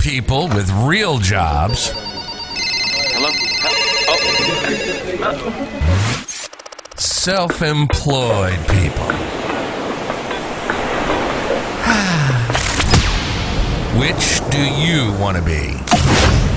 people with real jobs. Hello? Self-employed people. Which do you want to be?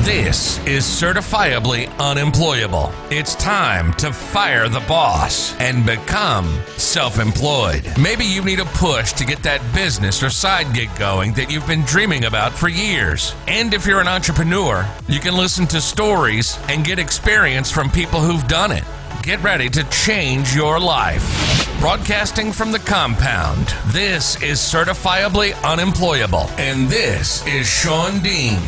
This is Certifiably Unemployable. It's time to fire the boss and become self-employed. Maybe you need a push to get that business or side gig going that you've been dreaming about for years. And if you're an entrepreneur, you can listen to stories and get experience from people who've done it. Get ready to change your life. Broadcasting from the compound, this is Certifiably Unemployable, and this is Sean Dean.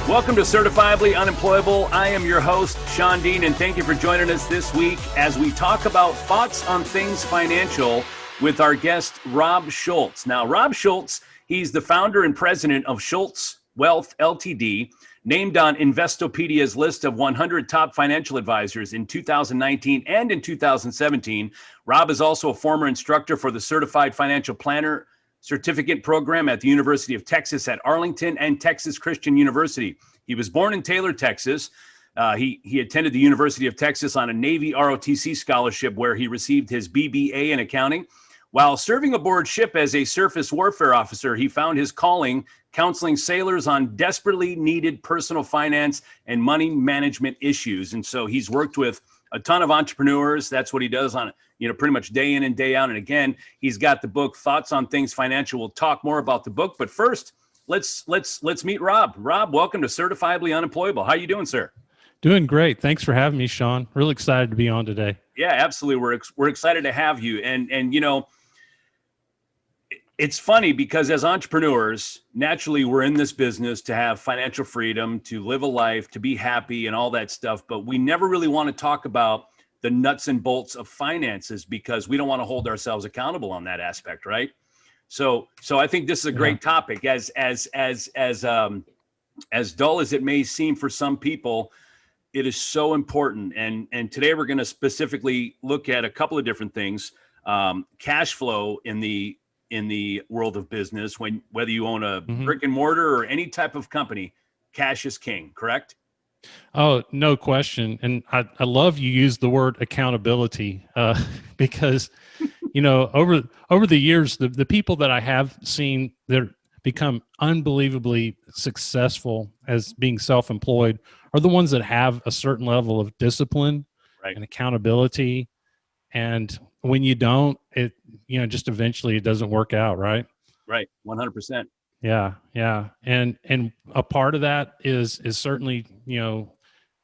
Welcome to Certifiably Unemployable. I am your host, Sean Dean, and thank you for joining us this week as we talk about thoughts on things financial with our guest, Rob Schulz. Now, Rob Schulz, he's the founder and president of Schulz Wealth, Ltd., named on Investopedia's list of 100 top financial advisors in 2019 and in 2017. Rob is also a former instructor for the Certified Financial Planner Certificate Program at the University of Texas at Arlington and Texas Christian University. He was born in Taylor, Texas. He attended the University of Texas on a Navy ROTC scholarship where he received his BBA in accounting. While serving aboard ship as a surface warfare officer, he found his calling counseling sailors on desperately needed personal finance and money management issues. And so he's worked with a ton of entrepreneurs. That's what he does on, pretty much day in and day out. And again, he's got the book Thoughts on Things Financial. We'll talk more about the book, but first, let's meet Rob. Rob, welcome to Certifiably Unemployable. How you doing, sir? Doing great. Thanks for having me, Sean. Really excited to be on today. Yeah, absolutely. We're excited to have you. And it's funny because as entrepreneurs, naturally, we're in this business to have financial freedom, to live a life, to be happy and all that stuff. But we never really want to talk about the nuts and bolts of finances because we don't want to hold ourselves accountable on that aspect, right? So I think this is a great topic. As dull as it may seem for some people, it is so important. And today we're going to specifically look at a couple of different things. Cash flow in the world of business, whether you own a brick and mortar or any type of company, cash is king, correct? Oh, no question. And I love you use the word accountability because, over the years, the people that I have seen that become unbelievably successful as being self-employed are the ones that have a certain level of discipline and accountability. And when you don't, just eventually it doesn't work out, right? Right. 100%. Yeah. And a part of that is certainly,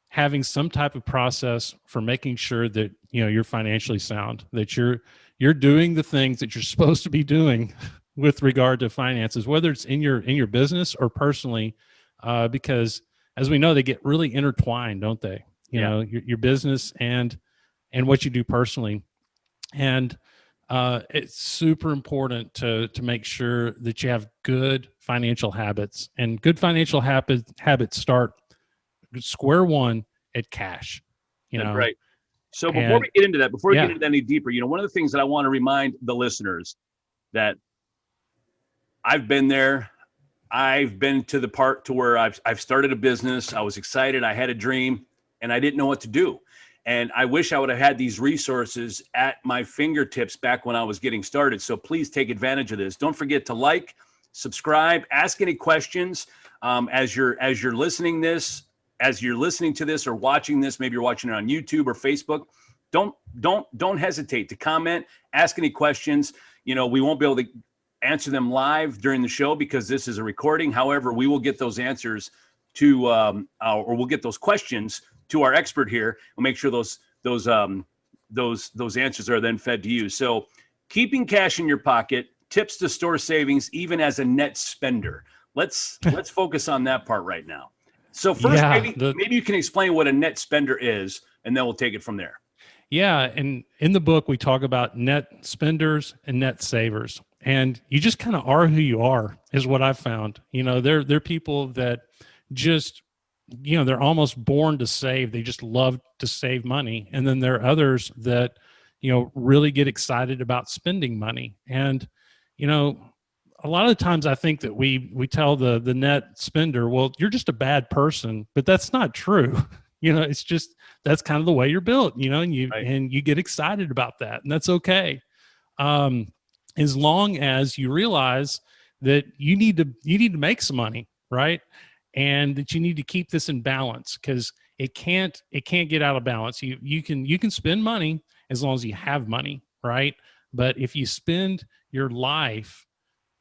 having some type of process for making sure that, you're financially sound, that you're doing the things that you're supposed to be doing with regard to finances, whether it's in your business or personally, because as we know, they get really intertwined, don't they? Your business and what you do personally. And it's super important to make sure that you have good financial habits, and good financial habits start square one at cash. That's right. So before we get into that, any deeper, one of the things that I want to remind the listeners that I've been there. I've been to the part to where I've started a business. I was excited. I had a dream and I didn't know what to do. And I wish I would have had these resources at my fingertips back when I was getting started. So please take advantage of this. Don't forget to like, subscribe, ask any questions as you're listening to this or watching this. Maybe you're watching it on YouTube or Facebook. Don't hesitate to comment, ask any questions. We won't be able to answer them live during the show because this is a recording. However, we will get those answers or we'll get those questions to our expert here. We'll make sure those answers are then fed to you. So keeping cash in your pocket, tips to store savings, even as a net spender. Let's focus on that part right now. So first, maybe you can explain what a net spender is, and then we'll take it from there. Yeah. And in the book, we talk about net spenders and net savers, and you just kind of are who you are is what I've found. They're people that just, they're almost born to save. They just love to save money. And then there are others that, really get excited about spending money. And, a lot of times I think that we tell the net spender, well, you're just a bad person, but that's not true. It's just, that's kind of the way you're built, and you get excited about that, and that's okay. As long as you realize that you need to make some money, right? And that you need to keep this in balance, because it can't get out of balance. You can spend money as long as you have money, right? But if you spend your life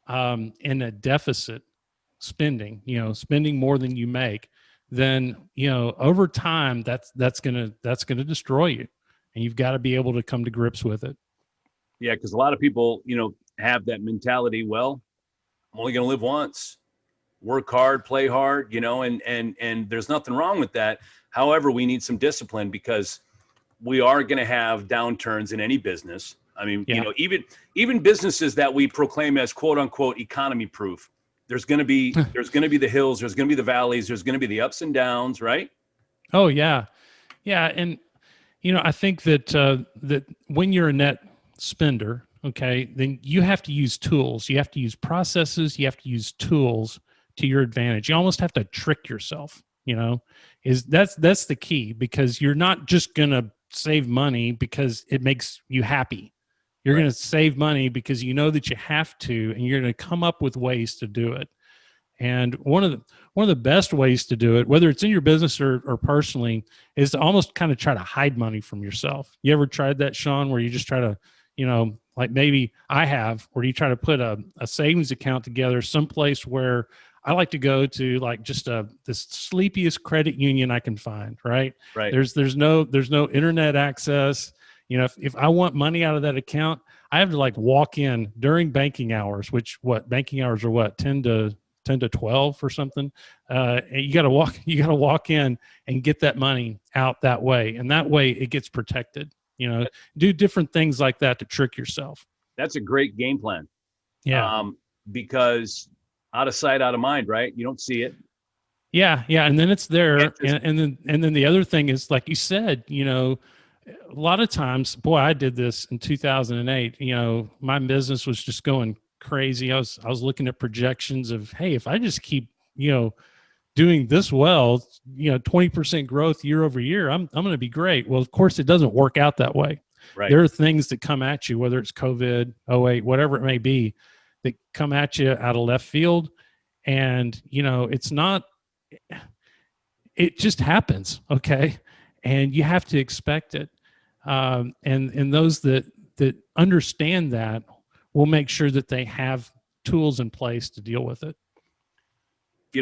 in a deficit spending, spending more than you make, then over time that's gonna destroy you, and you've got to be able to come to grips with it. Yeah, because a lot of people, have that mentality. Well, I'm only going to live once. Work hard, play hard, and there's nothing wrong with that. However, we need some discipline, because we are going to have downturns in any business. I mean, even businesses that we proclaim as quote unquote economy proof, there's going to be the hills, there's going to be the valleys, there's going to be the ups and downs, right? Oh yeah. Yeah. And, I think that when you're a net spender, okay, then you have to use tools, you have to use processes, you have to use tools to your advantage. You almost have to trick yourself, that's the key, because you're not just going to save money because it makes you happy. You're going to save money because you know that you have to, and you're going to come up with ways to do it. And one of the best ways to do it, whether it's in your business or personally, is to almost kind of try to hide money from yourself. You ever tried that, Sean, where you just try to, like maybe I have, where you try to put a savings account together someplace where I like to go to, like just the sleepiest credit union I can find, right? Right. There's no internet access. If I want money out of that account, I have to like walk in during banking hours, banking hours are what, 10 to 12 or something. And you got to walk in and get that money out that way. And that way it gets protected, do different things like that to trick yourself. That's a great game plan. Yeah. Because out of sight, out of mind, right? You don't see it. Yeah. Yeah. And then it's there. And then the other thing is, like you said, a lot of times, boy, I did this in 2008. My business was just going crazy. I was looking at projections of, hey, if I just keep, doing this well, 20% growth year over year, I'm going to be great. Well, of course, it doesn't work out that way. Right. There are things that come at you, whether it's COVID, 08, whatever it may be, that come at you out of left field. And, it's not, it just happens. Okay. And you have to expect it. And those that understand that will make sure that they have tools in place to deal with it.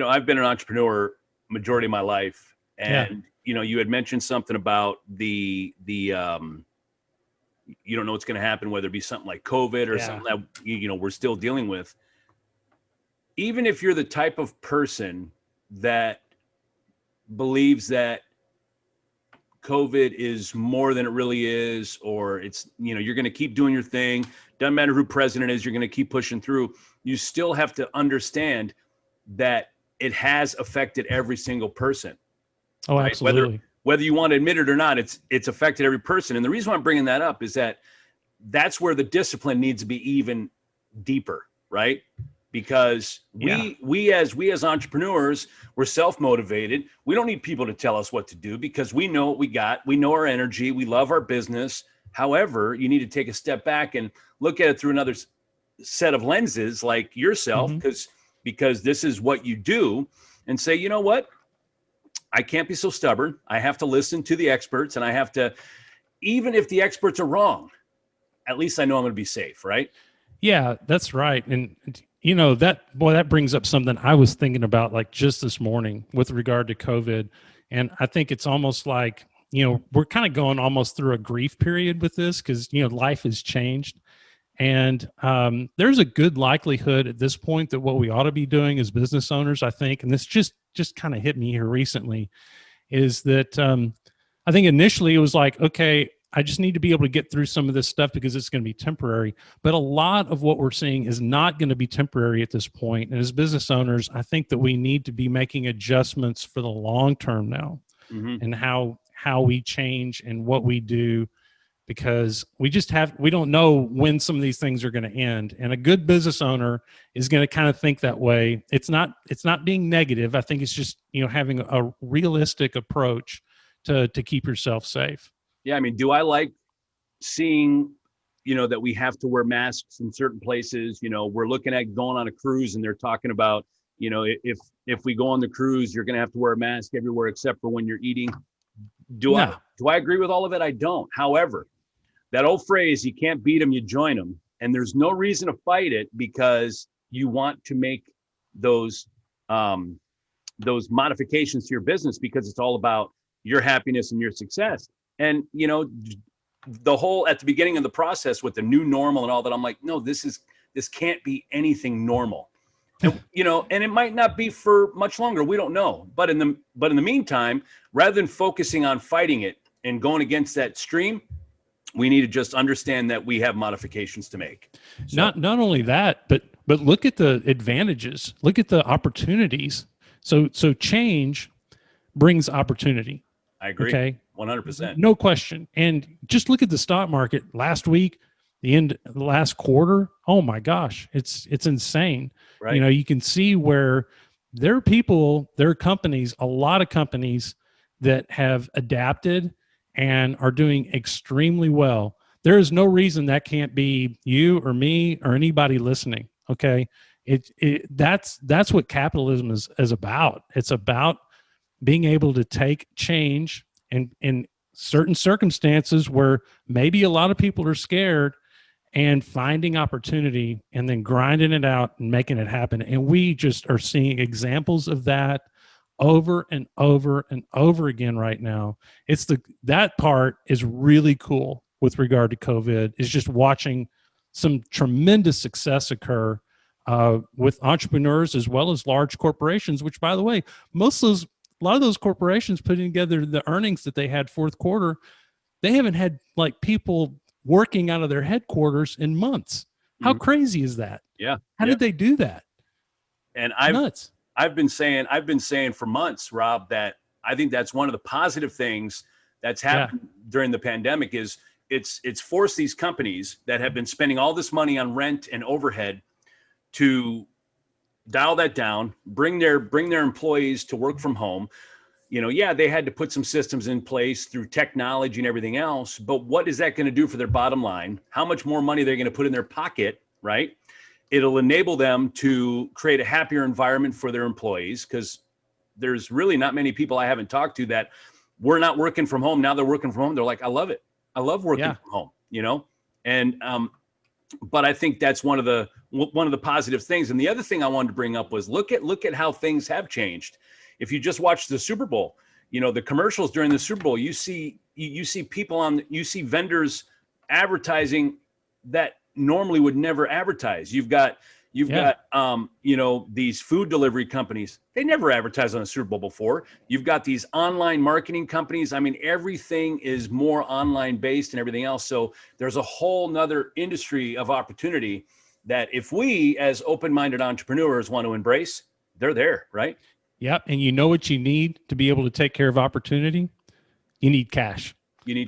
I've been an entrepreneur majority of my life, and you had mentioned something about the you don't know what's going to happen, whether it be something like COVID or something that we're still dealing with. Even if you're the type of person that believes that COVID is more than it really is, or it's, you're going to keep doing your thing. Doesn't matter who president is, you're going to keep pushing through. You still have to understand that it has affected every single person. Oh, right? Absolutely. Whether you want to admit it or not, it's affected every person. And the reason why I'm bringing that up is that's where the discipline needs to be even deeper, right? Because we as entrepreneurs, we're self-motivated. We don't need people to tell us what to do, because we know what we got. We know our energy. We love our business. However, you need to take a step back and look at it through another set of lenses, like yourself, because this is what you do, and say, you know what? I can't be so stubborn. I have to listen to the experts, and I have to, even if the experts are wrong, at least I know I'm going to be safe, right? Yeah, that's right. And that brings up something I was thinking about, like just this morning with regard to COVID. And I think it's almost like, we're kind of going almost through a grief period with this, because, life has changed. And there's a good likelihood at this point that what we ought to be doing as business owners, I think, and this just kind of hit me here recently, is that I think initially it was like, okay, I just need to be able to get through some of this stuff because it's going to be temporary. But a lot of what we're seeing is not going to be temporary at this point. And as business owners, I think that we need to be making adjustments for the long term now, and how we change and what we do because we don't know when some of these things are going to end. And a good business owner is going to kind of think that way. It's not being negative. I think it's just, having a realistic approach to keep yourself safe. Yeah. I mean, do I like seeing, that we have to wear masks in certain places? We're looking at going on a cruise and they're talking about, if we go on the cruise, you're going to have to wear a mask everywhere except for when you're eating. Do I agree with all of it? I don't. However, that old phrase, you can't beat them, you join them. And there's no reason to fight it because you want to make those modifications to your business because it's all about your happiness and your success. And, the whole, at the beginning of the process with the new normal and all that, I'm like, no, this can't be anything normal. And, and it might not be for much longer. We don't know. But in the meantime, rather than focusing on fighting it and going against that stream, we need to just understand that we have modifications to make. So, not only that, but look at the advantages. Look at the opportunities. So change brings opportunity. I agree. Okay. 100%. No question. And just look at the stock market last week, the last quarter. Oh my gosh, it's insane. Right. You can see where there are companies, a lot of companies that have adapted and are doing extremely well. There is no reason that can't be you or me or anybody listening. Okay. That's what capitalism is about. It's about being able to take change and in certain circumstances where maybe a lot of people are scared and finding opportunity and then grinding it out and making it happen. And we just are seeing examples of that over and over and over again right now. That part is really cool with regard to COVID, is just watching some tremendous success occur with entrepreneurs as well as large corporations, which, by the way, a lot of those corporations putting together the earnings that they had fourth quarter, they haven't had like people working out of their headquarters in months. How crazy is that? Yeah. How did they do that? And nuts. I've been saying for months, Rob, that I think that's one of the positive things that's happened during the pandemic is it's forced these companies that have been spending all this money on rent and overhead to dial that down, bring their employees to work from home. They had to put some systems in place through technology and everything else, but what is that going to do for their bottom line? How much more money they're going to put in their pocket, right? It'll enable them to create a happier environment for their employees, because there's really not many people I haven't talked to that were not working from home. Now they're working from home. They're like, I love it. I love working from home, and, but I think that's one of the positive things. And the other thing I wanted to bring up was look at how things have changed. If you just watch the Super Bowl, the commercials during the Super Bowl, you see people you see vendors advertising that normally would never advertise. You've got these food delivery companies. They never advertised on the Super Bowl before. You've got these online marketing companies. I mean, everything is more online based and everything else. So there's a whole nother industry of opportunity that if we as open-minded entrepreneurs want to embrace, they're there, right? Yep. And you know what you need to be able to take care of opportunity? You need cash.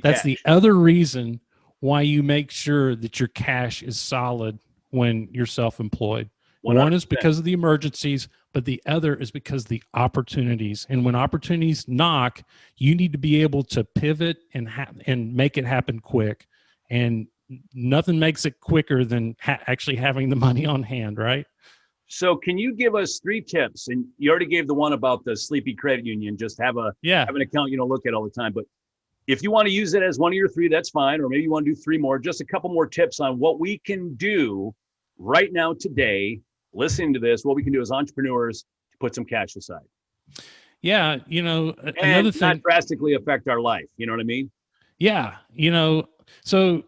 That's the other reason why you make sure that your cash is solid when you're self-employed. 100%. One is because of the emergencies, but the other is because the opportunities. And when opportunities knock, you need to be able to pivot and make it happen quick. And nothing makes it quicker than actually having the money on hand, right? So can you give us 3 tips? And you already gave the one about the sleepy credit union, just have an account you don't look at all the time. But if you want to use it as one of your 3, that's fine. Or maybe you want to do 3 more, just a couple more tips on what we can do right now today, listening to this, what we can do as entrepreneurs to put some cash aside. Yeah. Another thing, not drastically affect our life. You know what I mean? Yeah. So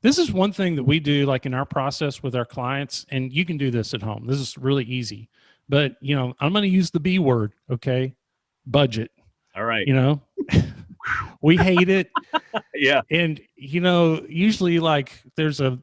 this is one thing that we do, like in our process with our clients, and you can do this at home. This is really easy, but I'm going to use the B word. Okay. Budget. All right. We hate it. Yeah. And, usually like there's a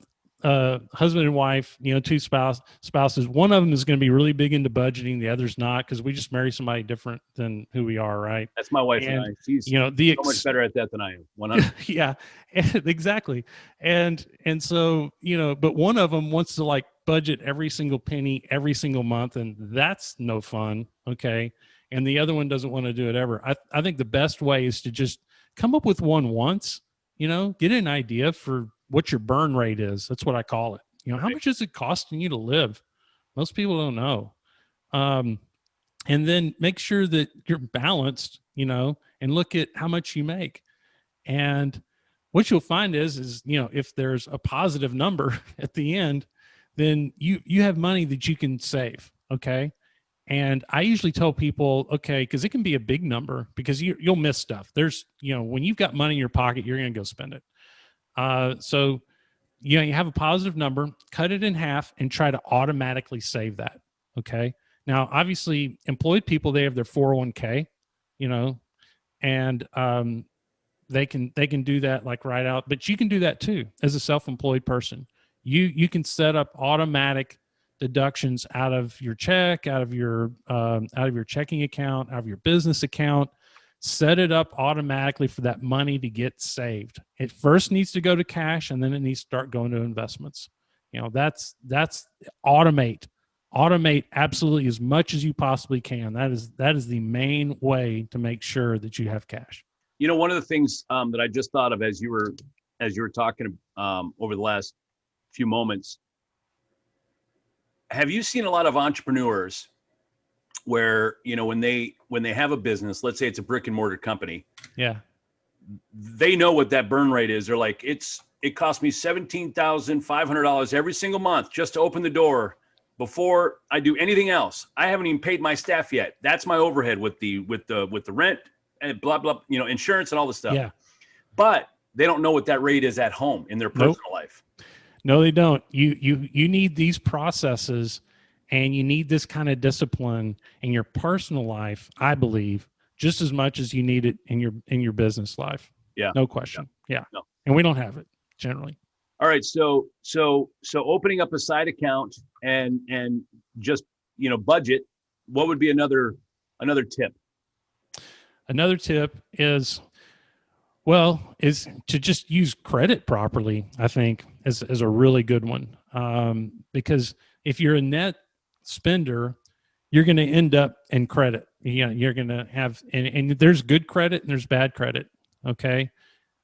husband and wife, two spouses. One of them is going to be really big into budgeting. The other's not, because we just marry somebody different than who we are, right? That's my wife and I. She's so much better at that than I am. 100. Yeah, exactly. And so, but one of them wants to like budget every single penny every single month, and that's no fun. Okay. And the other one doesn't want to do it ever. I think the best way is to just come up with one once, get an idea for what your burn rate is. That's what I call it. How much is it costing you to live? Most people don't know. And then make sure that you're balanced, and look at how much you make. And what you'll find is, if there's a positive number at the end, then you have money that you can save. Okay. And I usually tell people, okay, because it can be a big number, because you'll miss stuff. There's, when you've got money in your pocket, you're going to go spend it. So, you have a positive number, cut it in half, and try to automatically save that. Okay. Now, obviously, employed people, they have their 401k, and they can do that like right out. But you can do that too as a self-employed person. You can set up automatic deductions out of your check, out of your checking account, out of your business account. Set it up automatically for that money to get saved. It first needs to go to cash, and then it needs to start going to investments. That's automate absolutely as much as you possibly can. That is the main way to make sure that you have cash. One of the things that I just thought of as you were talking over the last few moments, have you seen a lot of entrepreneurs where, when they have a business, let's say it's a brick and mortar company. Yeah. They know what that burn rate is. They're like, it cost me $17,500 every single month just to open the door before I do anything else. I haven't even paid my staff yet. That's my overhead with the rent and blah, blah, insurance and all this stuff. Yeah. But they don't know what that rate is at home in their personal life. No, they don't. You need these processes. And you need this kind of discipline in your personal life, I believe, just as much as you need it in your business life. Yeah. No question. Yeah. No. And we don't have it generally. All right. So opening up a side account and just, budget, what would be another tip? Another tip is to just use credit properly, I think, is a really good one. Because if you're a net spender, you're going to end up in credit. You're going to have, and there's good credit and there's bad credit. Okay.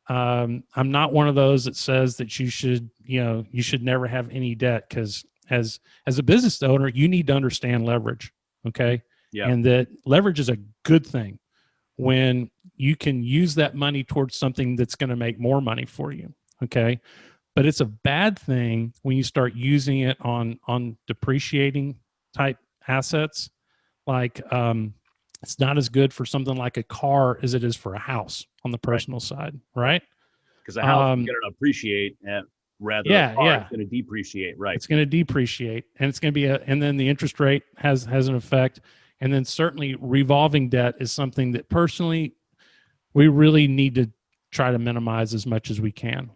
I'm not one of those that says that you should never have any debt, because as a business owner, you need to understand leverage. Okay. Yeah. And that leverage is a good thing when you can use that money towards something that's going to make more money for you. Okay. But it's a bad thing when you start using it on depreciating type assets. Like it's not as good for something like a car as it is for a house on the personal side, right? Because a house is going to appreciate rather than a car is going to depreciate, right? It's going to depreciate, and it's going to be and then the interest rate has an effect, and then certainly revolving debt is something that personally we really need to try to minimize as much as we can.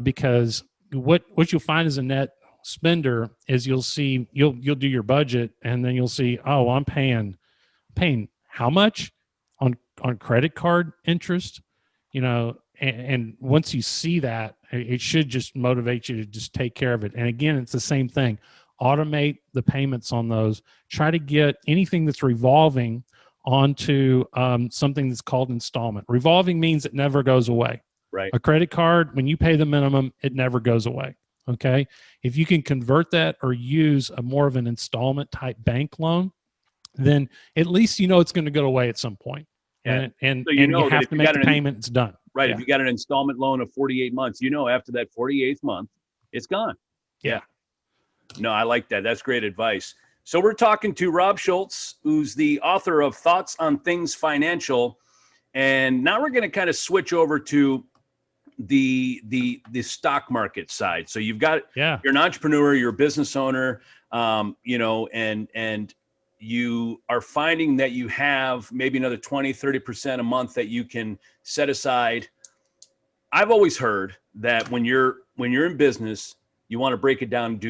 Because what you'll find as a net spender is you'll do your budget, and then you'll see, oh, I'm paying how much on credit card interest, and once you see that, it should just motivate you to just take care of it. And again, it's the same thing. Automate the payments on those. Try to get anything that's revolving onto something that's called installment. Revolving means it never goes away. Right. A credit card, when you pay the minimum, it never goes away. Okay. If you can convert that or use a more of an installment type bank loan, then at least it's going to go away at some point. And you have to make the payment, it's done. Right. Yeah. If you got an installment loan of 48 months, after that 48th month, it's gone. Yeah. No, I like that. That's great advice. So we're talking to Rob Schulz, who's the author of Thoughts on Things Financial. And now we're going to kind of switch over to the stock market side. So you've got, you're an entrepreneur, you're a business owner, and you are finding that you have maybe another 20, 30% a month that you can set aside. I've always heard that when you're in business, you want to break it down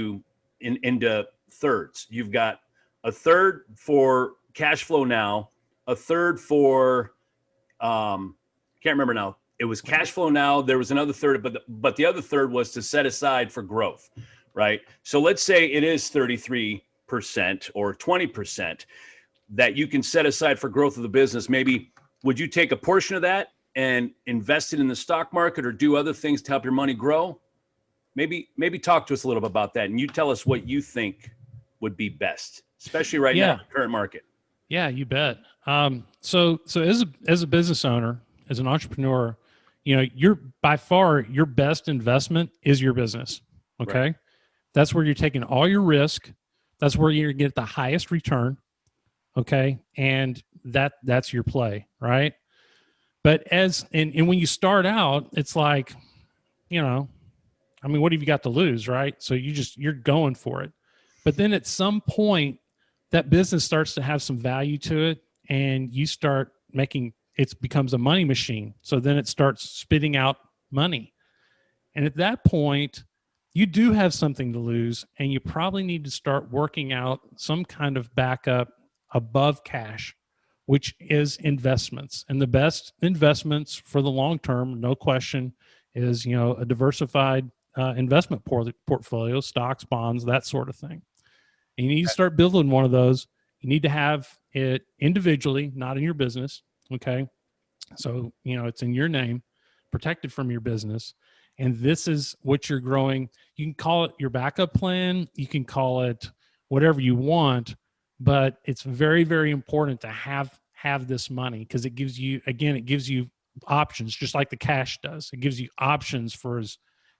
into thirds. You've got a third for cash flow now, a third for, can't remember now. It was cash flow now. There was another third, but the other third was to set aside for growth, right? So let's say it is 33% or 20% that you can set aside for growth of the business. Maybe would you take a portion of that and invest it in the stock market or do other things to help your money grow? Maybe talk to us a little bit about that, and you tell us what you think would be best, especially right now in the current market. Yeah, you bet. So as a business owner, as an entrepreneur, by far your best investment is your business. Okay. Right. That's where you're taking all your risk. That's where you're going to get the highest return. Okay. And that's your play. Right. But and when you start out, it's like, what have you got to lose? Right. So you're going for it. But then at some point that business starts to have some value to it, and you start it becomes a money machine. So then it starts spitting out money. And at that point, you do have something to lose, and you probably need to start working out some kind of backup above cash, which is investments. And the best investments for the long term, no question, is a diversified investment portfolio, stocks, bonds, that sort of thing. And you need to start building one of those. You need to have it individually, not in your business. Okay. So, it's in your name, protected from your business. And this is what you're growing. You can call it your backup plan. You can call it whatever you want, but it's very, very important to have this money, because it gives you options, just like the cash does. It gives you options for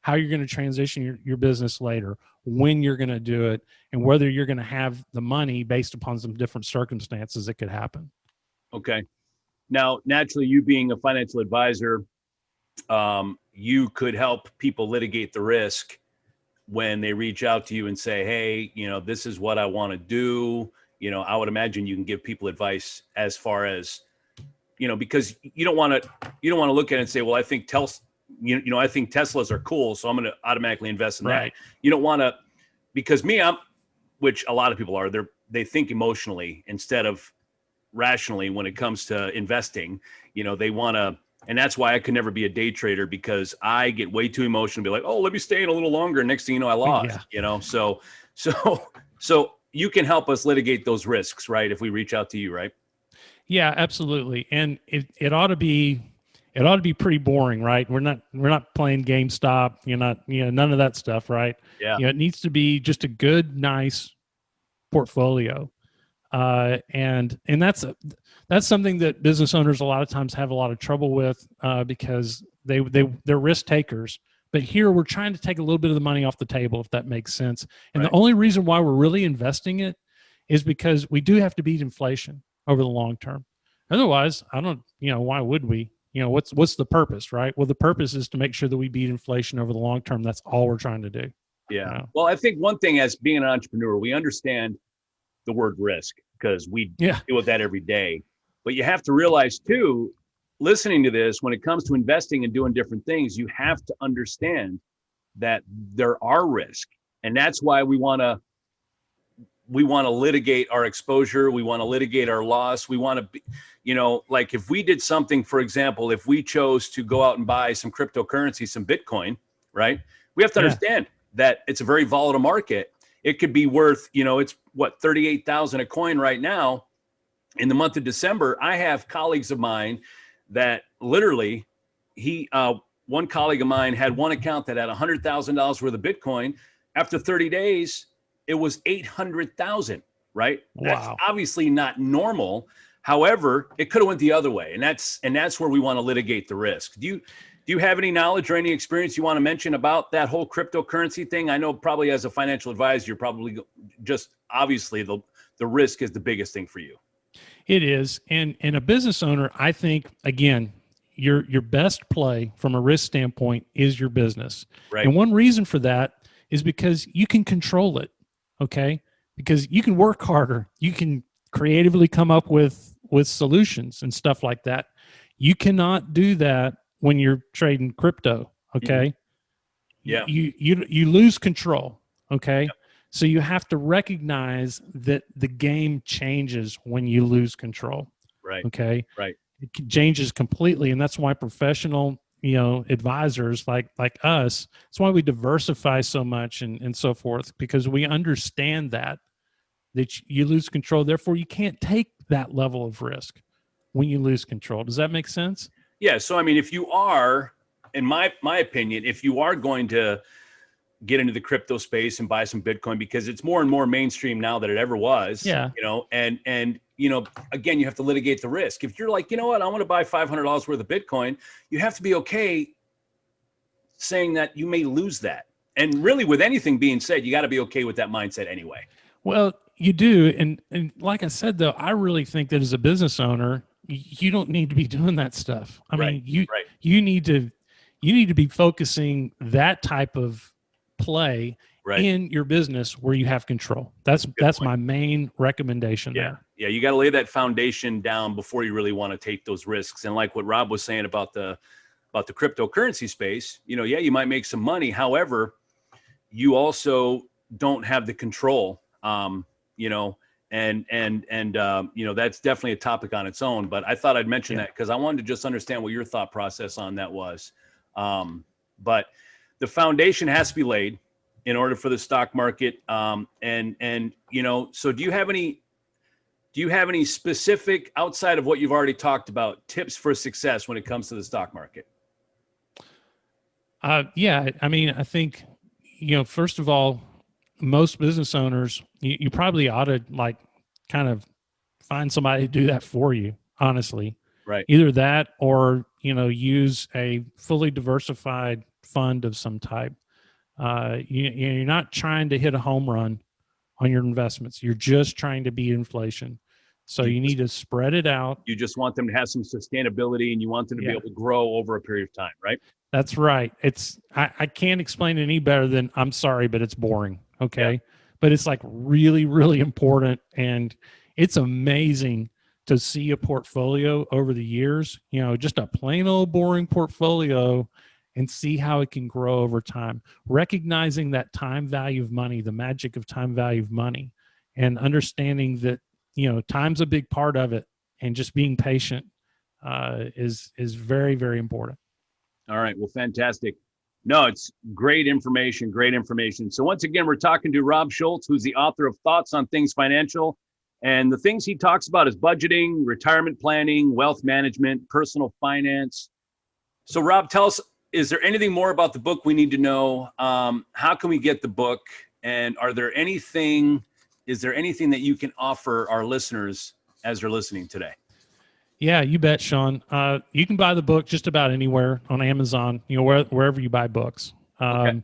how you're going to transition your business later, when you're going to do it, and whether you're going to have the money based upon some different circumstances that could happen. Okay. Now, naturally, you being a financial advisor, you could help people litigate the risk when they reach out to you and say, hey, this is what I want to do. I would imagine you can give people advice as far as, because you don't want to look at it and say, well, I think I think Teslas are cool, so I'm going to automatically invest in that. You don't want to, because which a lot of people are, they think emotionally instead of rationally when it comes to investing. They want to, and that's why I could never be a day trader, because I get way too emotional, be like, oh, let me stay in a little longer. Next thing you know, I lost, so you can help us litigate those risks, right? If we reach out to you, right? Yeah, absolutely. And it ought to be pretty boring, right? We're not playing GameStop, none of that stuff, right? Yeah. It needs to be just a good, nice portfolio. And that's something that business owners a lot of times have a lot of trouble with, because they're risk takers. But here we're trying to take a little bit of the money off the table, if that makes sense. And The only reason why we're really investing it is because we do have to beat inflation over the long term. Otherwise, I don't, why would we? What's the purpose, right? Well, the purpose is to make sure that we beat inflation over the long term. That's all we're trying to do. Yeah. Well, I think one thing, as being an entrepreneur, we understand the word risk because we deal with that every day. But you have to realize too, listening to this, when it comes to investing and doing different things, you have to understand that there are risks. And that's why we want to litigate our exposure. We want to litigate our loss. We want to be, like if we did something, for example, if we chose to go out and buy some cryptocurrency, some Bitcoin, right? We have to understand that it's a very volatile market. It could be worth, it's what, 38,000 a coin right now. In the month of December, I have colleagues of mine that literally one colleague of mine had one account that had $100,000 worth of Bitcoin. After 30 days, it was 800,000, right? Wow. That's obviously not normal. However, it could have went the other way. And that's where we want to litigate the risk. Do you have any knowledge or any experience you want to mention about that whole cryptocurrency thing? I know probably as a financial advisor, you're probably just obviously the risk is the biggest thing for you. It is. And a business owner, I think, again, your best play from a risk standpoint is your business. Right. And one reason for that is because you can control it. Okay. Because you can work harder. You can creatively come up with solutions and stuff like that. You cannot do that when you're trading crypto. Okay. Yeah. You lose control. Okay. Yep. So you have to recognize that the game changes when you lose control. Right. Okay. Right. It changes completely. And that's why professional, advisors like us, that's why we diversify so much and so forth, because we understand that you lose control. Therefore, you can't take that level of risk when you lose control. Does that make sense? Yeah. So, I mean, if you are, in my opinion, if you are going to get into the crypto space and buy some Bitcoin, because it's more and more mainstream now than it ever was, and again, you have to litigate the risk. If you're like, you know what, I want to buy $500 worth of Bitcoin, you have to be okay saying that you may lose that. And really, with anything being said, you got to be okay with that mindset anyway. Well, you do. And like I said, though, I really think that as a business owner, you don't need to be doing that stuff. I mean, you need to be focusing that type of play in your business where you have control. That's my main recommendation there. Yeah. You got to lay that foundation down before you really want to take those risks. And like what Rob was saying about the cryptocurrency space, you might make some money. However, you also don't have the control, and that's definitely a topic on its own, but I thought I'd mention that because I wanted to just understand what your thought process on that was. But the foundation has to be laid in order for the stock market. So do you have any specific, outside of what you've already talked about, tips for success when it comes to the stock market? Yeah. I mean, I think, first of all, most business owners, you probably ought to kind of find somebody to do that for you, honestly. Right. Either that or, use a fully diversified fund of some type. You're not trying to hit a home run on your investments. You're just trying to beat inflation. So you need to spread it out. You just want them to have some sustainability and you want them to be able to grow over a period of time, right? That's right. I can't explain it any better than, I'm sorry, but it's boring. Okay. Yeah. But it's really, really important. And it's amazing to see a portfolio over the years, just a plain old boring portfolio, and see how it can grow over time. Recognizing that time value of money, the magic of time value of money, and understanding that, time's a big part of it, and just being patient is very, very important. All right. Well, fantastic. No, it's great information. So once again, we're talking to Rob Schulz, who's the author of Thoughts on Things Financial. And the things he talks about is budgeting, retirement planning, wealth management, personal finance. So Rob, tell us, is there anything more about the book we need to know? How can we get the book? And is there anything that you can offer our listeners as they're listening today? Yeah, you bet, Sean. You can buy the book just about anywhere on Amazon, wherever you buy books. Okay.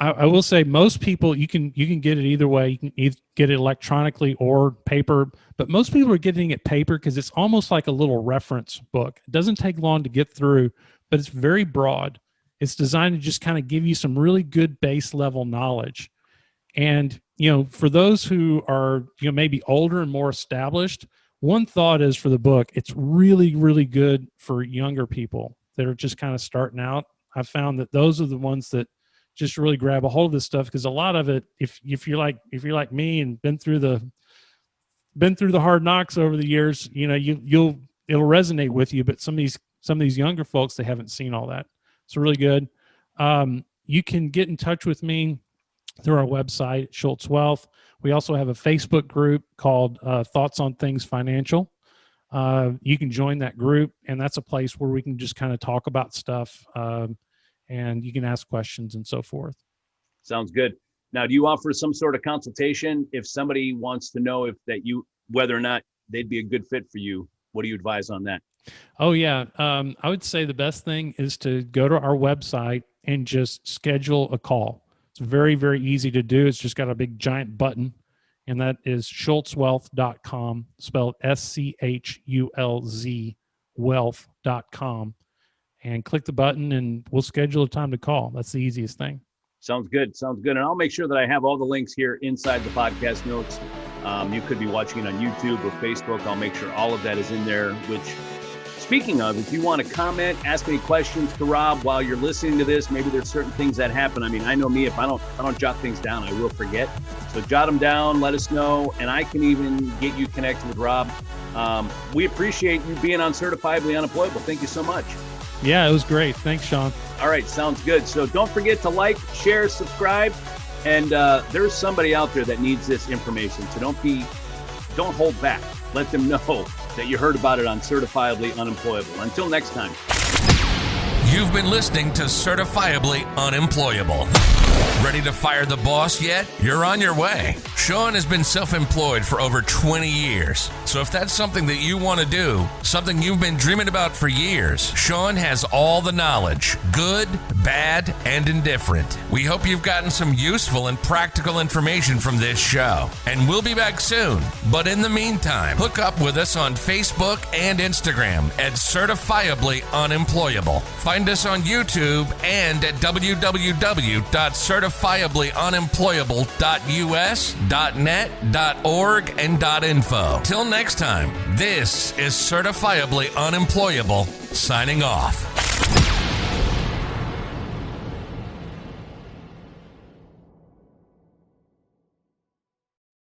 I will say most people, you can get it either way. You can either get it electronically or paper, but most people are getting it paper because it's almost like a little reference book. It doesn't take long to get through, but it's very broad. It's designed to just kind of give you some really good base level knowledge. And, for those who are, maybe older and more established, one thought is for the book, it's really, really good for younger people that are just kind of starting out. I've found that those are the ones that just really grab a hold of this stuff, because a lot of it, if you're like me and been through the hard knocks over the years, it'll resonate with you. But some of these younger folks, they haven't seen all that. It's really good. You can get in touch with me through our website, Schulz Wealth. We also have a Facebook group called Thoughts on Things Financial. You can join that group, and that's a place where we can just kind of talk about stuff, and you can ask questions and so forth. Sounds good. Now, do you offer some sort of consultation if somebody wants to know whether or not they'd be a good fit for you? What do you advise on that? Oh, yeah. I would say the best thing is to go to our website and just schedule a call. It's very, very easy to do. It's just got a big giant button, and that is schulzwealth.com, spelled SCHULZ wealth.com. And click the button and we'll schedule a time to call. That's the easiest thing. Sounds good. And I'll make sure that I have all the links here inside the podcast notes. You could be watching it on YouTube or Facebook. I'll make sure all of that is in there, which speaking of, if you want to comment, ask any questions to Rob while you're listening to this, maybe there's certain things that happen. I mean, I know me, if I don't jot things down, I will forget. So jot them down, let us know, and I can even get you connected with Rob. We appreciate you being on Certifiably Unemployable. Thank you so much. Yeah, it was great. Thanks, Sean. All right, sounds good. So don't forget to like, share, subscribe, and there's somebody out there that needs this information. So don't hold back. Let them know that you heard about it on Certifiably Unemployable. Until next time. You've been listening to Certifiably Unemployable. Ready to fire the boss yet? You're on your way. Sean has been self-employed for over 20 years. So if that's something that you want to do, something you've been dreaming about for years, Sean has all the knowledge, good, bad, and indifferent. We hope you've gotten some useful and practical information from this show. And we'll be back soon. But in the meantime, hook up with us on Facebook and Instagram at Certifiably Unemployable. Find us on YouTube and at www.certifiablyunemployable.us.net.org and .info. Till next time, this is Certifiably Unemployable, signing off.